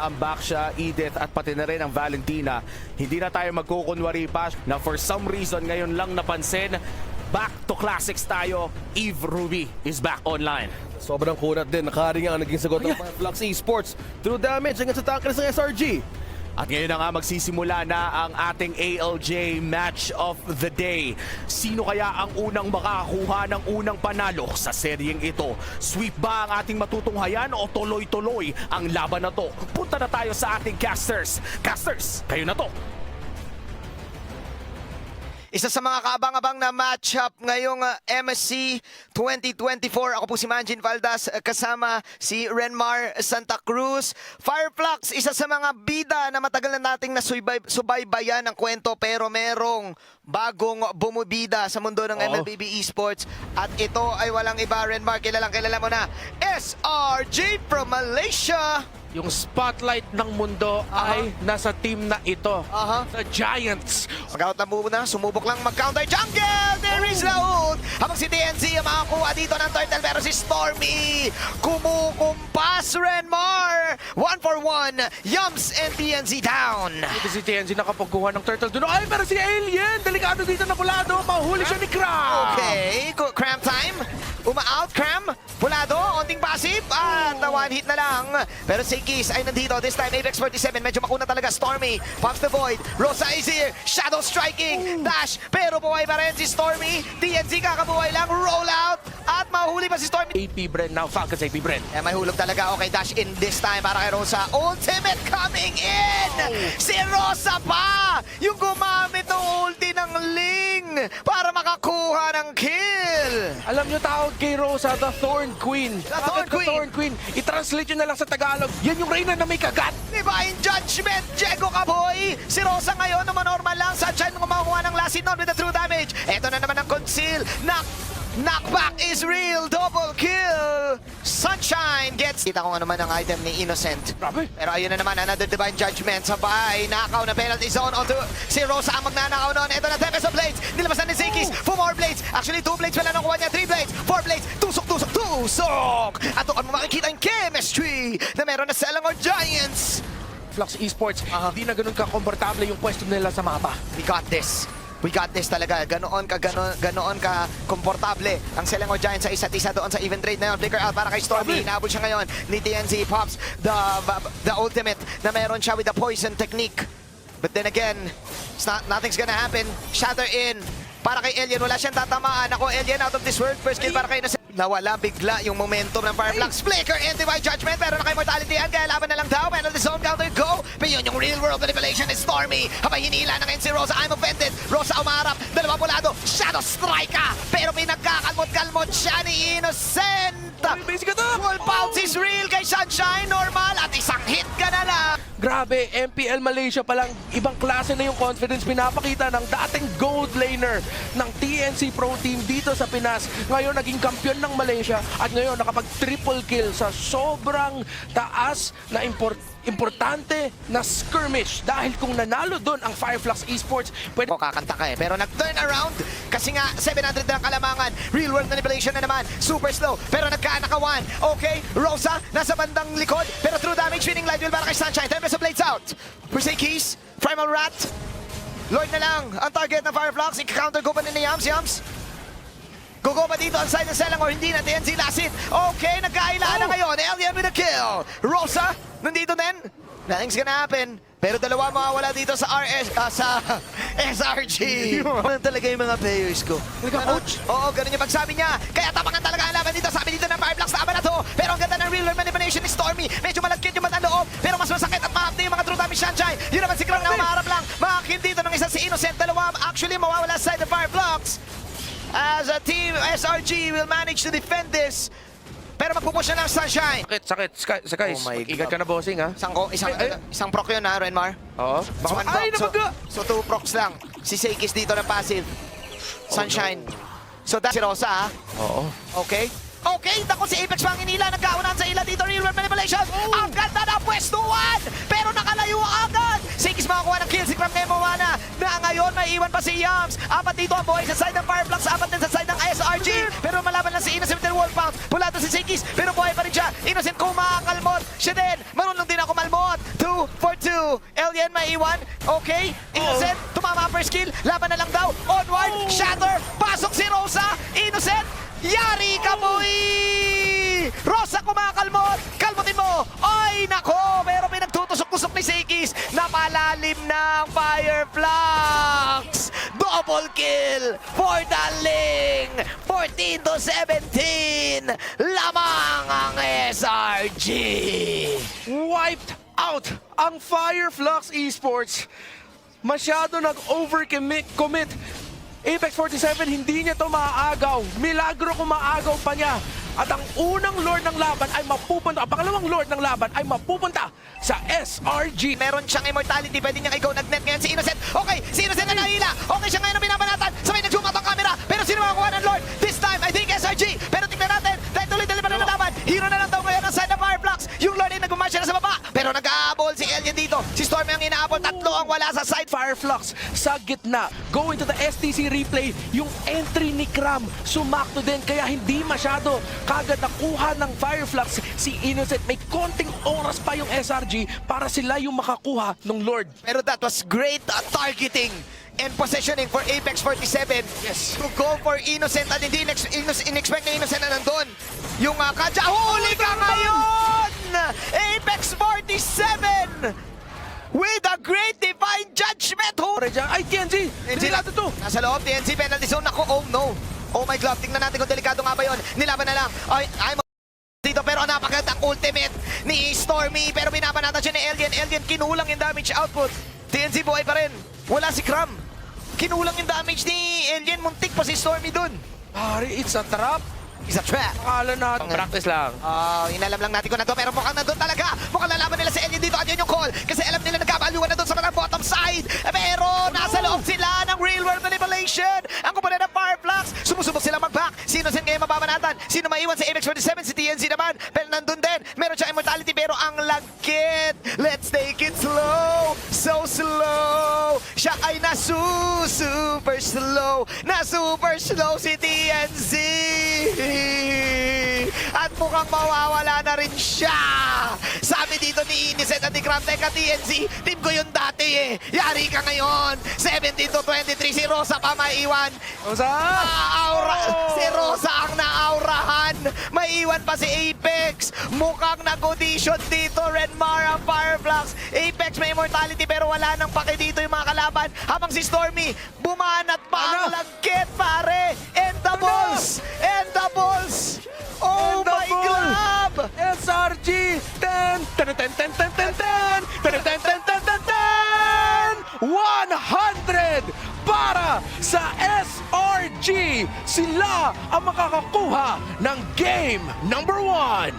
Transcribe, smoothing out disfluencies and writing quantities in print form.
Ang Baksha, Edith at pati na rin ang Valentina, hindi na tayo magkukunwari pa na for some reason ngayon lang napansin, back to classics tayo. Eve Ruby is back online. Sobrang kunat din. Nakari nga ang naging sagot ng Fireflux Esports through damage hanggang sa tanker ng SRG. At ngayon na nga magsisimula na ang ating ALJ Match of the Day. Sino kaya ang unang makakakuha ng unang panalo sa seryeng ito? Sweep ba ang ating matutunghayan o tuloy-tuloy ang laban na to? Punta na tayo sa ating casters. Casters, kayo na to. Isa sa mga kaabang-abang na matchup ngayong MSC 2024. Ako po si Manjin Valdas, kasama si Renmar Santa Cruz. Fireflux, isa sa mga bida na matagal na nating nasubaybayan ng kwento, pero merong bagong bumubida sa mundo ng MLBB Esports. At ito ay walang iba, Renmar, kilala mo na, SRG from Malaysia. Yung spotlight ng mundo ay nasa team na ito, sa Giants. Mag-out na muna, sumubok lang mag-counter jungle. There is Laud. Habang si TNC ang makakuha dito ng turtle, pero si Stormy kumukumpas. Renmar 1-for-1. Yums and TNC down. Ito si TNC nakapagkuha ng turtle doon. Ay, pero si Alien, delikado dito na Pulado. Mahuli siya ni Cram. Okay, Cram time. Uma-out, Cram. Pulado, onting passive. At one hit na lang. Pero Sikis ay nandito. This time, Apex 47. Medyo makuna talaga. Stormy pops the void. Rosa is here. Shadow striking. Dash. Pero buhay pa rin si Stormy. TNC kakabuhay lang. Roll out. At mahuli pa si Stormy. AP Bren now. Falcons AP Bren. Eh, may hulog talaga. Okay, dash in this time para kay Rosa. Ultimate coming in! Si Rosa pa! Yung gumamit ng ulti ng Ling para makakuha ng kill! Alam nyo, tawag kay Rosa, the Thorn Queen. Thorn Bakit Queen? The Thorn Queen. I-translate nyo na lang sa Tagalog. Yan yung Reyna na may kagat. Divine Judgment, Diego Kaboy! Si Rosa ngayon, normal lang. Sunshine kumakuha ng last hit note with the true damage. Ito na naman ang conceal. Knockback is real. Double kill. Sunshine gets... Kita ko nga naman ang item ni Innocent. Grabe. Pero ayun na naman, another Divine Judgment. Sabay, nakaw na penalty zone onto si Rosa ang magnanakaw noon. Ito na, Tempest of Blades. Nilabasan ni Sikis. 4 more blades. Actually, 2 blades pala nakuha niya. 3 blades. 4 blades. Tusok! At doon mo makikita yung chemistry na meron na Selangor Giants. Flux Esports, hindi na ganun ka-komportable yung pwesto nila sa mapa. We got this. We got this talaga. Ganoon ka komportable ang Selangor Giants sa isa't isa doon sa even trade na yun. Flicker out para kay Stormy. Inaabot siya ngayon ni TNC. Pops the ultimate na meron siya with the poison technique. But then again, nothing's gonna happen. Shatter in para kay Alien. Wala siyang tatamaan. Ako, Alien out of this world. First kill para kay Innocent. Nawala bigla yung momentum ng Fireflux. Flicker and Divine Judgment. Pero naka-immortality yan. Kaya laban na lang daw. Penalty zone counter go. Pero yun yung real world manipulation ni Stormy. Habang hinila na ngayon si Rosa. I'm offended. Rosa umarap. Dalawa Pulado. Shadow strike ka. Pero pinagkakalmot-kalmot siya ni Innocent. Basic ka to. Full bounce is real kay Sunshine. Normal. At isang hit ka na lang. Grabe, MPL Malaysia pa lang, ibang klase na yung confidence pinapakita ng dating gold laner ng TNC Pro Team dito sa Pinas. Ngayon naging kampiyon ng Malaysia at ngayon nakapag-triple kill sa sobrang taas na importante na skirmish. Dahil kung nanalo doon ang Fireflux Esports, pwede... Kakanta ka eh. Pero nag-turn around kasi nga 700 na ang kalamangan. Real world manipulation na naman. Super slow. Pero nagkaanakawan. Okay, Rosa nasa bandang likod. Pero true damage winning light wheel para kay Sunshine. Tempest of Blades out. Persay Keys. Primal Rat. Lord na lang ang target ng Fireflux. I-counter go pa ni Yums. Go ba dito ang side ng Selangor? Hindi na TNC last hit. Okay, nagkailaan na ngayon. Alien with a kill. Rosa, nandito din. Nothing's gonna happen. Pero dalawa mawawala dito sa sa SRG. Ganun talaga yung mga players ko. Coach? Oo, ganun yung pagsabi niya. Kaya tapangan talaga ang laban dito. Sabi dito ng Fireflux, tama na to. Pero ang ganda ng real world manipulation ni Stormy. Medyo malagkit yung mata loob. Pero mas masakit at mahapdi yung mga true damage Sunshine. Yun naman si Crown na umaharap lang. Makakin dito ng isa si Innocent. Dalawa actually mawawala sa side ng Fireflux. As a team, SRG will manage to defend this. Pero magpupush na ng Sunshine. Sakit. Sakay, Oh my mag-ingat God. ka na, bossing, ha? Isang proc yun ha, Renmar. Oo. One Ay, proc. namaga! So 2 procs lang. Si Seikis dito ng passive. Sunshine. So that's si Rosa ha. Oo. Okay. Okay, dako si Apex Panginila. Nagkaunan sa ila dito. Real world manipulation. Ang ganda na pwestuhan. Pero nakalayo agad. Seikis makakuha ng kill. Si Cram Nemowana na ngayon may iwan pa si Yums. Apat dito ang buhay sa side ng Fireflux. Apat din sa side ng SRG. Pero malaban lang si Innocent with the wall pound. Pula to si Seikis. Pero buhay pa rin siya. Innocent kumakalmot. Siya din. Marunong din ako malmot. for 2. Alien maiwan. Okay. Innocent, tumama ang first kill. Laban na lang daw. Onward, shatter. Pasok si Rosa. Innocent, yari ka boy! Rosa, kumakalmot. Kalmutin mo. Ay, nako. Pero may nagtutusok-tusok ni Seikis. Napalalim ng Fireflux. Double kill for Daling. 14-17. Lamang ang SRG. Wiped out ang Fireflux Esports. Masyado nag-overcommit. Apex 47, hindi niya to maaagaw. Milagro kung maagaw pa niya. At ang unang Lord ng laban ay mapupunta, ang pangalawang Lord ng laban ay mapupunta sa SRG. Meron siyang immortality, pwede niyang i-go. Nag-net ngayon si Innocent. Okay, si Innocent na nahila. Okay siya ngayon ang binabanatan. Sabay nag-zoom out ang camera. Pero sino makakuha ng Lord? This time, I think SRG. Pero tingnan natin, dahil tuloy-tuloy pa rin ang laban. Hero na lang daw ngayon ang side ng Fireflux. Yung Lord ay nag-march na sa baba. Pero nag-aabol si Alien dito. Si Stormy ang inaabol. Tatlo ang wala sa side. Fireflux sa gitna. Going to the STC replay, yung entry ni Cram sumakto din kaya hindi masyado kagad nakuha ng Fireflux si Innocent. May konting oras pa yung SRG para sila yung makakuha ng Lord. Pero that was great targeting and positioning for Apex 47. Yes. To go for Innocent at hindi in-expect na Innocent na nandun. Yung Kadja, huli ka ngayon! Apex 47! With a great divine judgment! Ay, TNG! Delikado to! Nasa loob, TNC penalty zone. Ako, oh no! Oh my glove, tingnan natin kung delikado nga ba yun. Nilaban na lang. I'm dito pero napakagandang ultimate ni Stormy. Pero binabanatan siya ni Alien. Alien kinulang yung damage output. TNC buhay pa rin. Wala si Cram. Kinulang yung damage ni Alien. Muntik pa si Stormy dun. Pare, it's a trap. It's a trap. Akala natin. Practice lang. Inalam lang natin kung nandun, pero mukhang nandun talaga. Mukhang lalaban nila si Alien dito at yun yung call. Kasi alam nila nagkabaluan na doon sa mga bottom side. Pero nasa loob sila ng real world manipulation. Ang komponent ng Fireflux, sumusubok sila mag-back. Sino sin ngayon mababanatan? Sino maiwan sa Apex 47? Si TNC naman. Pero nandun din. Meron siya immortality pero ang lagkit. Let's take it slow. So slow. Siya ay super slow. Super slow si TNC. At mukhang mawawala na rin siya. Sabi dito ni Innocent at ni Cram, teka TNC, team ko yun dati eh. Yari ka ngayon. 17-23, si Rosa pa maiwan. Rosa! Si Rosa ang naaurahan. Maiwan pa si Apex. Mukhang nag-audition dito. Redmar ang Fireflux. Apex may immortality pero wala nang pake dito yung mga kalaban. Habang si Stormy, bumanat pa ang lagkit pare. And the balls! And the balls! Oh my God! SRG 10 100 para sa SRG. Sila ang makakakuha ng game number 1.